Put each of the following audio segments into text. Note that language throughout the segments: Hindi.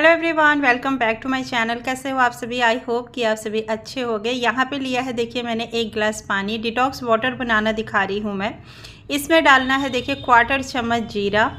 Hello everyone, welcome back to my channel. कैसे हो आप सभी? आई होप कि आप सभी अच्छे होंगे। यहाँ पे लिया है देखिए मैंने 1 गिलास पानी। डिटॉक्स वाटर बनाना दिखा रही हूँ मैं। इसमें डालना है देखिए 1/4 चम्मच जीरा,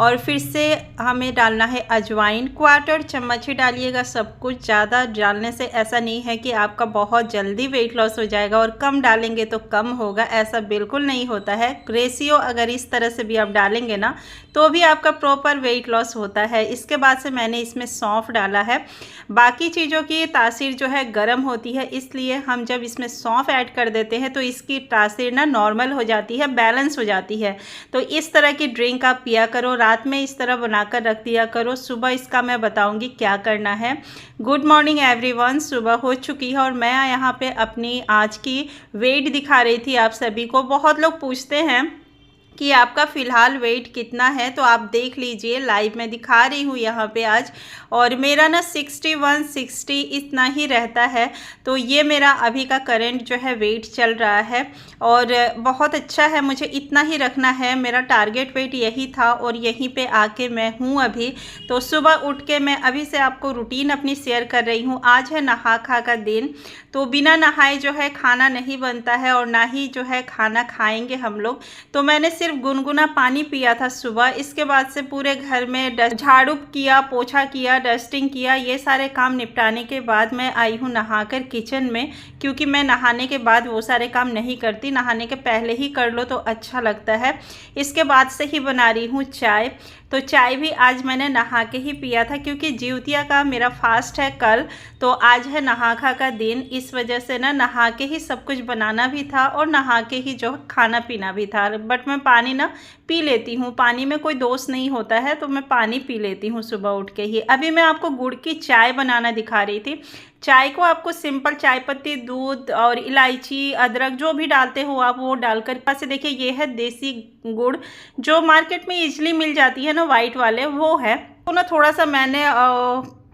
और फिर से हमें डालना है अजवाइन। 1/4 चम्मच ही डालिएगा सब कुछ, ज़्यादा डालने से ऐसा नहीं है कि आपका बहुत जल्दी वेट लॉस हो जाएगा और कम डालेंगे तो कम होगा, ऐसा बिल्कुल नहीं होता है। रेशियो अगर इस तरह से भी आप डालेंगे ना तो भी आपका प्रॉपर वेट लॉस होता है। इसके बाद से मैंने इसमें सौंफ डाला है। बाकी चीज़ों की तासीर जो है गर्म होती है, इसलिए हम जब इसमें सौंफ ऐड कर देते हैं तो इसकी तासीर ना नॉर्मल हो जाती है, बैलेंस हो जाती है। तो इस तरह की ड्रिंक आप पिया करो, रात में इस तरह बनाकर रख दिया करो। सुबह इसका मैं बताऊंगी क्या करना है। गुड मॉर्निंग एवरीवन, सुबह हो चुकी है और मैं यहाँ पे अपनी आज की वेट दिखा रही थी आप सभी को। बहुत लोग पूछते हैं कि आपका फ़िलहाल वेट कितना है, तो आप देख लीजिए, लाइव में दिखा रही हूँ यहाँ पे आज। और मेरा ना 61-60 इतना ही रहता है। तो ये मेरा अभी का करंट जो है वेट चल रहा है और बहुत अच्छा है, मुझे इतना ही रखना है। मेरा टारगेट वेट यही था और यहीं पे आके मैं हूँ अभी। तो सुबह उठ के मैं अभी से आपको रूटीन अपनी शेयर कर रही हूँ। आज है नहा खा का दिन, तो बिना नहाए जो है खाना नहीं बनता है और ना ही जो है खाना खाएंगे हम लोग। तो मैंने सिर्फ गुनगुना पानी पिया था सुबह। इसके बाद से पूरे घर में झाड़ू किया, पोछा किया, डस्टिंग किया। ये सारे काम निपटाने के बाद मैं आई हूँ नहाकर किचन में, क्योंकि मैं नहाने के बाद वो सारे काम नहीं करती, नहाने के पहले ही कर लो तो अच्छा लगता है। इसके बाद से ही बना रही हूँ चाय। तो चाय भी आज मैंने नहा के ही पिया था, क्योंकि जिउतिया का मेरा फास्ट है कल, तो आज है नहा खा का दिन। इस वजह से ना नहा के ही सब कुछ बनाना भी था और नहा के ही जो खाना पीना भी था। बट मैं पानी ना पी लेती हूँ, पानी में कोई दोष नहीं होता है, तो मैं पानी पी लेती हूँ सुबह उठ के ही। अभी मैं आपको गुड़ की चाय बनाना दिखा रही थी। चाय को आपको सिंपल चाय पत्ती, दूध और इलायची, अदरक जो भी डालते हो आप वो डालकर, पास से देखिए ये है देसी गुड़ जो मार्केट में इजीली मिल जाती है ना, वाइट वाले, वो है। तो ना थोड़ा सा मैंने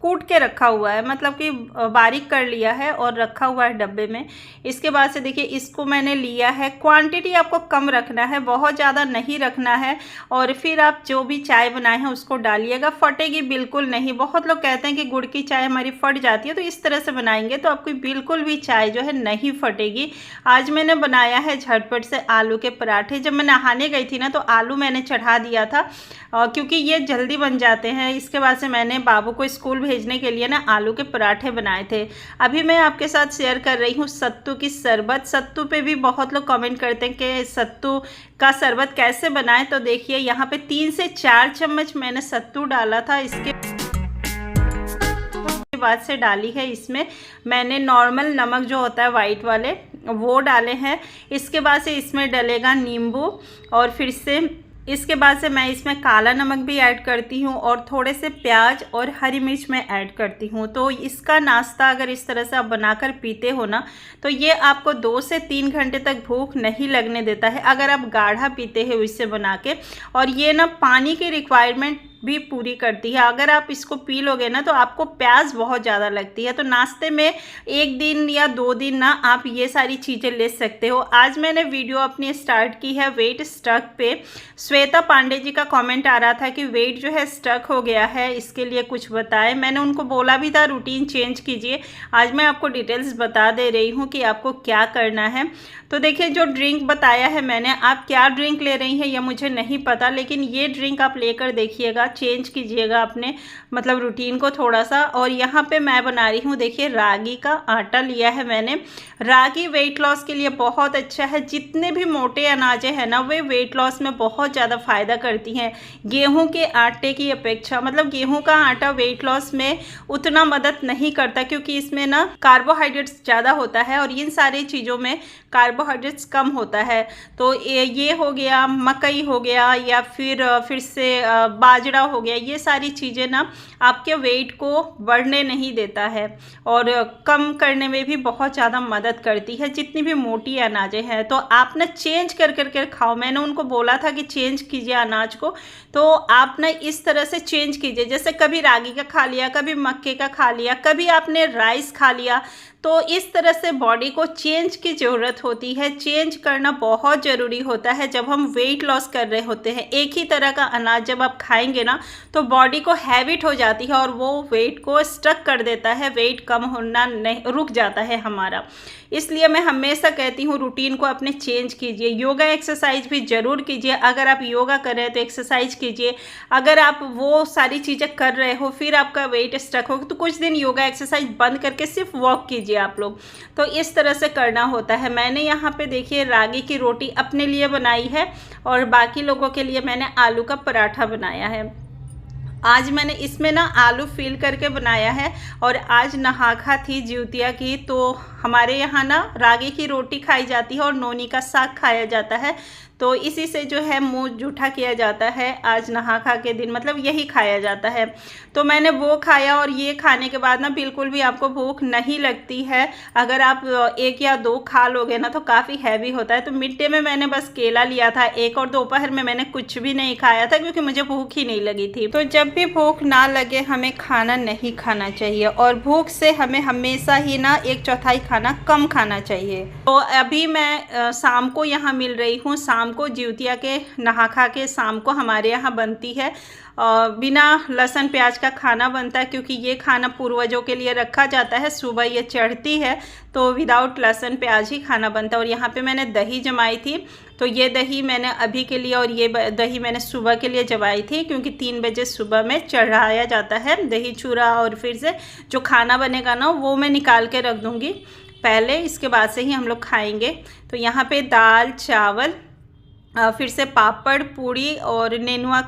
कूट के रखा हुआ है, मतलब कि बारीक कर लिया है और रखा हुआ है डब्बे में। इसके बाद से देखिए इसको मैंने लिया है। क्वांटिटी आपको कम रखना है, बहुत ज़्यादा नहीं रखना है। और फिर आप जो भी चाय बनाए हैं उसको डालिएगा, फटेगी बिल्कुल नहीं। बहुत लोग कहते हैं कि गुड़ की चाय हमारी फट जाती है, तो इस तरह से बनाएंगे तो आपकी बिल्कुल भी चाय जो है नहीं फटेगी। आज मैंने बनाया है झटपट से आलू के पराठे। जब मैं नहाने गई थी ना तो आलू मैंने चढ़ा दिया था, क्योंकि ये जल्दी बन जाते हैं। इसके बाद से मैंने बाबू को स्कूल भेजने के लिए ना आलू के पराठे बनाए थे। अभी मैं आपके साथ शेयर कर रही हूँ सत्तू की शरबत। सत्तू पे भी बहुत लोग कमेंट करते हैं कि सत्तू का शरबत कैसे बनाएं। तो देखिए यहाँ पे 3 से 4 चम्मच मैंने सत्तू डाला था। इसके बाद से डाली है इसमें मैंने नॉर्मल नमक जो होता है वाइट वाले, वो डाले हैं। इसके बाद से इसमें डलेगा नींबू, और फिर से इसके बाद से मैं इसमें काला नमक भी ऐड करती हूँ और थोड़े से प्याज और हरी मिर्च मैं ऐड करती हूँ। तो इसका नाश्ता अगर इस तरह से आप बनाकर पीते हो ना, तो ये आपको 2 से 3 घंटे तक भूख नहीं लगने देता है, अगर आप गाढ़ा पीते हैं इससे बना के। और ये ना पानी की रिक्वायरमेंट भी पूरी करती है। अगर आप इसको पी लोगे ना तो आपको प्यास बहुत ज़्यादा लगती है। तो नाश्ते में 1 दिन या 2 दिन ना आप ये सारी चीज़ें ले सकते हो। आज मैंने वीडियो अपनी स्टार्ट की है वेट स्टक पे। श्वेता पांडे जी का कमेंट आ रहा था कि वेट जो है स्टक हो गया है, इसके लिए कुछ बताएं। मैंने उनको बोला भी था रूटीन चेंज कीजिए। आज मैं आपको डिटेल्स बता दे रही हूँ कि आपको क्या करना है। तो देखिए जो ड्रिंक बताया है मैंने, आप क्या ड्रिंक ले रही हैं ये मुझे नहीं पता, लेकिन ये ड्रिंक आप लेकर देखिएगा, चेंज कीजिएगा अपने मतलब रूटीन को थोड़ा सा। और यहाँ पे मैं बना रही हूँ देखिए रागी का आटा लिया है मैंने। रागी वेट लॉस के लिए बहुत अच्छा है। जितने भी मोटे अनाजें हैं ना वे वेट लॉस में बहुत ज़्यादा फ़ायदा करती हैं गेहूं के आटे की अपेक्षा। मतलब गेहूं का आटा वेट लॉस में उतना मदद नहीं करता, क्योंकि इसमें ना कार्बोहाइड्रेट्स ज़्यादा होता है और इन सारी चीज़ों में कार्बोहाइड्रेट्स कम होता है। तो ये हो गया, मकई हो गया, या फिर से बाजरा हो गया, ये सारी चीज़ें ना आपके वेट को बढ़ने नहीं देता है और कम करने में भी बहुत ज़्यादा मदद करती है, जितनी भी मोटी अनाजें हैं। तो आप ना चेंज कर कर खाओ। मैंने उनको बोला था कि चेंज कीजिए अनाज को, तो आप ना इस तरह से चेंज कीजिए। जैसे कभी रागी का खा लिया, कभी मक्के का खा लिया, कभी आपने राइस खा लिया, तो इस तरह से बॉडी को चेंज की ज़रूरत होती है। चेंज करना बहुत ज़रूरी होता है जब हम वेट लॉस कर रहे होते हैं। एक ही तरह का अनाज जब आप खाएंगे ना तो बॉडी को हैबिट हो जाती है और वो वेट को स्टक कर देता है, वेट कम होना नहीं रुक जाता है हमारा। इसलिए मैं हमेशा कहती हूँ रूटीन को अपने चेंज कीजिए। योगा एक्सरसाइज भी ज़रूर कीजिए। अगर आप योगा कर रहे हैं तो एक्सरसाइज कीजिए। अगर आप वो सारी चीज़ें कर रहे हो फिर आपका वेट स्टक हो तो कुछ दिन योगा एक्सरसाइज बंद करके सिर्फ वॉक कीजिए आप लोग। तो इस तरह से करना होता है। मैंने यहाँ पे देखिए रागी की रोटी अपने लिए बनाई है और बाकी लोगों के लिए मैंने आलू का पराठा बनाया है। आज मैंने इसमें ना आलू फिल करके बनाया है और आज नहाखा थी ज्योतिया की, तो हमारे यहाँ ना रागी की रोटी खाई जाती है और नोनी का साग खाया जाता है। तो इसी से जो है मुंह जूठा किया जाता है। आज नहाखा के दिन मतलब यही खाया जाता है। तो मैंने वो खाया और ये खाने के बाद ना बिल्कुल भी आपको भूख नहीं लगती है। अगर आप 1 या 2 खा लोगे ना तो काफ़ी हैवी होता है। तो मिड डे में मैंने बस केला लिया था एक और दोपहर में मैंने कुछ भी नहीं खाया था क्योंकि मुझे भूख ही नहीं लगी थी। तो जब भी भूख ना लगे हमें खाना नहीं खाना चाहिए और भूख से हमें हमेशा ही ना 1/4 खाना कम खाना चाहिए। तो अभी मैं शाम को यहाँ मिल रही हूँ। शाम को ज्योतिया के नहा खा के शाम को हमारे यहाँ बनती है बिना लहसुन प्याज का खाना बनता है क्योंकि ये खाना पूर्वजों के लिए रखा जाता है। सुबह ये चढ़ती है तो विदाउट लहसुन प्याज ही खाना बनता है। और यहाँ पे मैंने दही जमाई थी, तो ये दही मैंने अभी के लिए और ये दही मैंने सुबह के लिए जमाई थी क्योंकि 3 बजे सुबह में चढ़ाया जाता है दही चूड़ा। और फिर से जो खाना बनेगा ना वो मैं निकाल के रख दूँगी पहले, इसके बाद से ही हम लोग खाएँगे। तो यहाँ पे दाल चावल, फिर से पापड़ पूड़ी और नेनुआ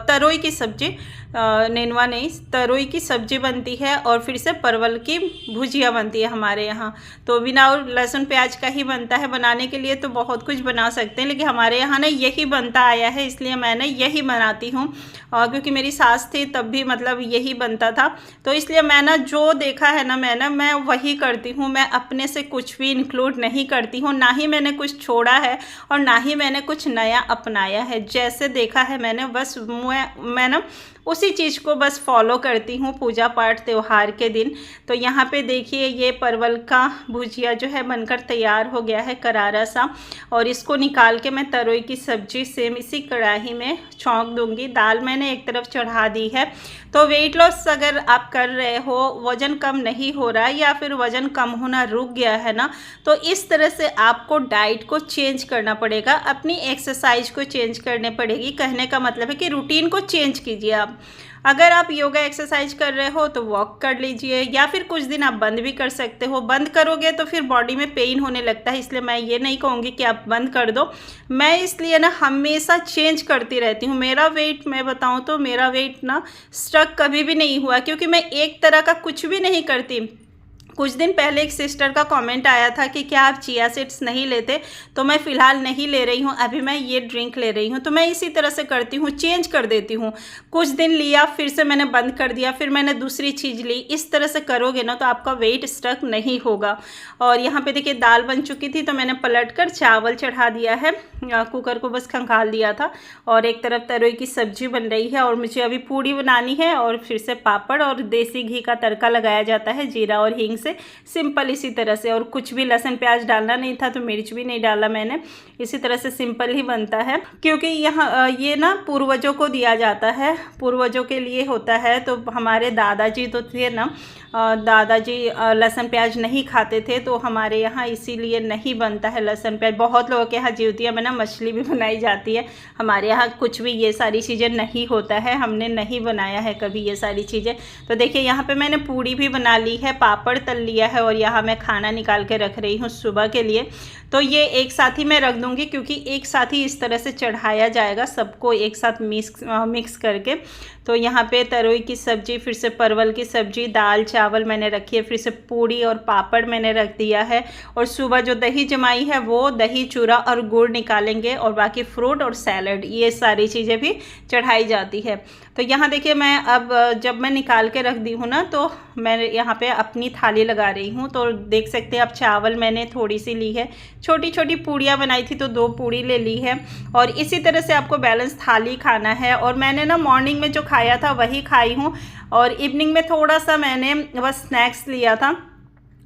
तरोई की सब्ज़ी, नेनुआ नहीं तरोई की सब्ज़ी बनती है और फिर से परवल की भुजिया बनती है हमारे यहाँ। तो बिना लहसुन प्याज का ही बनता है। बनाने के लिए तो बहुत कुछ बना सकते हैं लेकिन हमारे यहाँ ना यही बनता आया है इसलिए मैंने यही बनाती हूँ। क्योंकि मेरी सास थी तब भी मतलब यही बनता था, तो इसलिए मैं ना जो देखा है ना मैं वही करती हूँ। मैं अपने से कुछ भी इंक्लूड नहीं करती हूँ, ना ही मैंने कुछ छोड़ा है और ना ही मैंने कुछ नया अपनाया है। जैसे देखा है मैंने बस मैं ना उसी चीज़ को बस फॉलो करती हूँ पूजा पाठ त्यौहार के दिन। तो यहाँ पे देखिए ये परवल का भुजिया जो है बनकर तैयार हो गया है करारा सा, और इसको निकाल के मैं तरोई की सब्ज़ी सेम इसी कढ़ाई में छौंक दूँगी। दाल मैंने एक तरफ चढ़ा दी है। तो वेट लॉस अगर आप कर रहे हो, वज़न कम नहीं हो रहा है या फिर वज़न कम होना रुक गया है ना, तो इस तरह से आपको डाइट को चेंज करना पड़ेगा, अपनी एक्सरसाइज को चेंज करनी पड़ेगी। कहने का मतलब है कि रूटीन को चेंज कीजिए आप। अगर आप योगा एक्सरसाइज कर रहे हो तो वॉक कर लीजिए या फिर कुछ दिन आप बंद भी कर सकते हो। बंद करोगे तो फिर बॉडी में पेन होने लगता है, इसलिए मैं ये नहीं कहूँगी कि आप बंद कर दो। मैं इसलिए ना हमेशा चेंज करती रहती हूँ। मेरा वेट मैं बताऊँ तो मेरा वेट ना स्टक कभी भी नहीं हुआ क्योंकि मैं एक तरह का कुछ भी नहीं करती। कुछ दिन पहले एक सिस्टर का कमेंट आया था कि क्या आप चिया सीड्स नहीं लेते, तो मैं फ़िलहाल नहीं ले रही हूँ, अभी मैं ये ड्रिंक ले रही हूँ। तो मैं इसी तरह से करती हूँ, चेंज कर देती हूँ। कुछ दिन लिया फिर से मैंने बंद कर दिया, फिर मैंने दूसरी चीज़ ली। इस तरह से करोगे ना तो आपका वेट स्टक नहीं होगा। और यहाँ पे देखिए दाल बन चुकी थी तो मैंने पलट कर चावल चढ़ा दिया है, कुकर को बस खंगाल दिया था। और एक तरफ तरोई की सब्जी बन रही है और मुझे अभी पूड़ी बनानी है और फिर से पापड़ और देसी घी का तड़का लगाया जाता है जीरा और हींग से, सिंपल इसी तरह से। और कुछ भी लहसुन प्याज डालना नहीं था तो मिर्च भी नहीं डाला मैंने। इसी तरह से सिंपल ही बनता है क्योंकि यहाँ ये ना पूर्वजों को दिया जाता है, पूर्वजों के लिए होता है। तो हमारे दादाजी तो थे ना, दादाजी लहसुन प्याज नहीं खाते थे, तो हमारे यहाँ इसीलिए नहीं बनता है लहसुन प्याज। बहुत लोगों के यहाँ ज्योतिया में ना मछली भी बनाई जाती है, हमारे यहाँ कुछ भी ये सारी चीज़ें नहीं होता है, हमने नहीं बनाया है कभी ये सारी चीज़ें। तो देखिए यहाँ पे मैंने पूड़ी भी बना ली है, पापड़ तल लिया है और यहाँ मैं खाना निकाल के रख रही हूँ सुबह के लिए। तो ये एक साथ ही मैं रख दूँगी क्योंकि एक साथ ही इस तरह से चढ़ाया जाएगा सबको एक साथ मिक्स करके। तो यहाँ पे तरोई की सब्ज़ी, फिर से परवल की सब्ज़ी, दाल चावल मैंने रखी है, फिर से पूड़ी और पापड़ मैंने रख दिया है। और सुबह जो दही जमाई है वो दही चूड़ा और गुड़ निकालेंगे और बाकी फ्रूट और सैलड, ये सारी चीज़ें भी चढ़ाई जाती है। तो यहाँ देखिए मैं अब जब मैं निकाल के रख दी हूँ ना तो मैं यहाँ पे अपनी थाली लगा रही हूँ। तो देख सकते हैं अब चावल मैंने थोड़ी सी ली है, छोटी छोटी पूड़ियाँ बनाई थी तो 2 पूड़ी ले ली है। और इसी तरह से आपको बैलेंस थाली खाना है। और मैंने ना मॉर्निंग में जो खाया था वही खाई हूँ और इवनिंग में थोड़ा सा मैंने बस स्नैक्स लिया था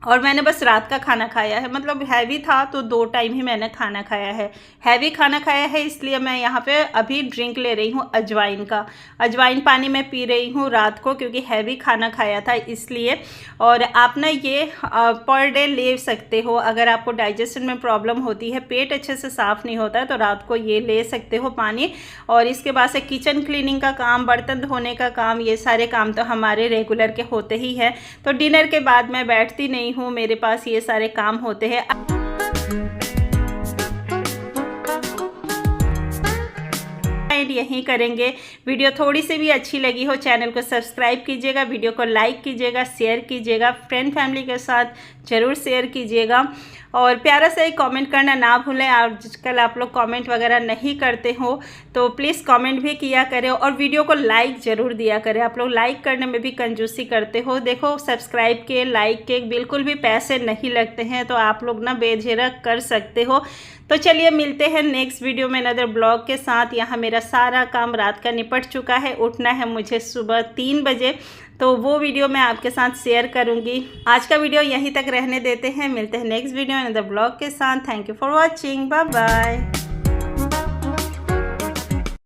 और मैंने बस रात का खाना खाया है, मतलब हैवी था तो 2 टाइम ही मैंने खाना खाया है। हैवी खाना खाया है इसलिए मैं यहाँ पे अभी ड्रिंक ले रही हूँ अजवाइन का। अजवाइन पानी मैं पी रही हूँ रात को, क्योंकि हैवी खाना खाया था इसलिए। और आप ना ये पर डे ले सकते हो। अगर आपको डाइजेशन में प्रॉब्लम होती है, पेट अच्छे से साफ़ नहीं होता है, तो रात को ये ले सकते हो पानी। और इसके बाद से किचन क्लीनिंग का काम, बर्तन धोने का काम, ये सारे काम तो हमारे रेगुलर के होते ही हैं। तो डिनर के बाद मैं बैठती नहीं हूँ, मेरे पास ये सारे काम होते हैं। यहीं करेंगे। वीडियो थोड़ी सी भी अच्छी लगी हो, चैनल को सब्सक्राइब कीजिएगा, वीडियो को लाइक कीजिएगा, शेयर कीजिएगा, फ्रेंड फैमिली के साथ ज़रूर शेयर कीजिएगा। और प्यारा सा एक कमेंट करना ना भूलें। आजकल आप लोग कमेंट वगैरह नहीं करते हो, तो प्लीज़ कमेंट भी किया करें और वीडियो को लाइक ज़रूर दिया करें। आप लोग लाइक करने में भी कंजूसी करते हो। देखो, सब्सक्राइब के, लाइक के बिल्कुल भी पैसे नहीं लगते हैं, तो आप लोग ना बेझिझक कर सकते हो। तो चलिए मिलते हैं नेक्स्ट वीडियो में अनदर ब्लॉग के साथ। यहाँ मेरा सारा काम रात का निपट चुका है, उठना है मुझे सुबह 3 बजे, तो वो वीडियो मैं आपके साथ शेयर करूँगी। आज का वीडियो यहीं तक रहने देते हैं, मिलते हैं नेक्स्ट वीडियो अनदर ब्लॉग के साथ। Thank you for watching, bye bye.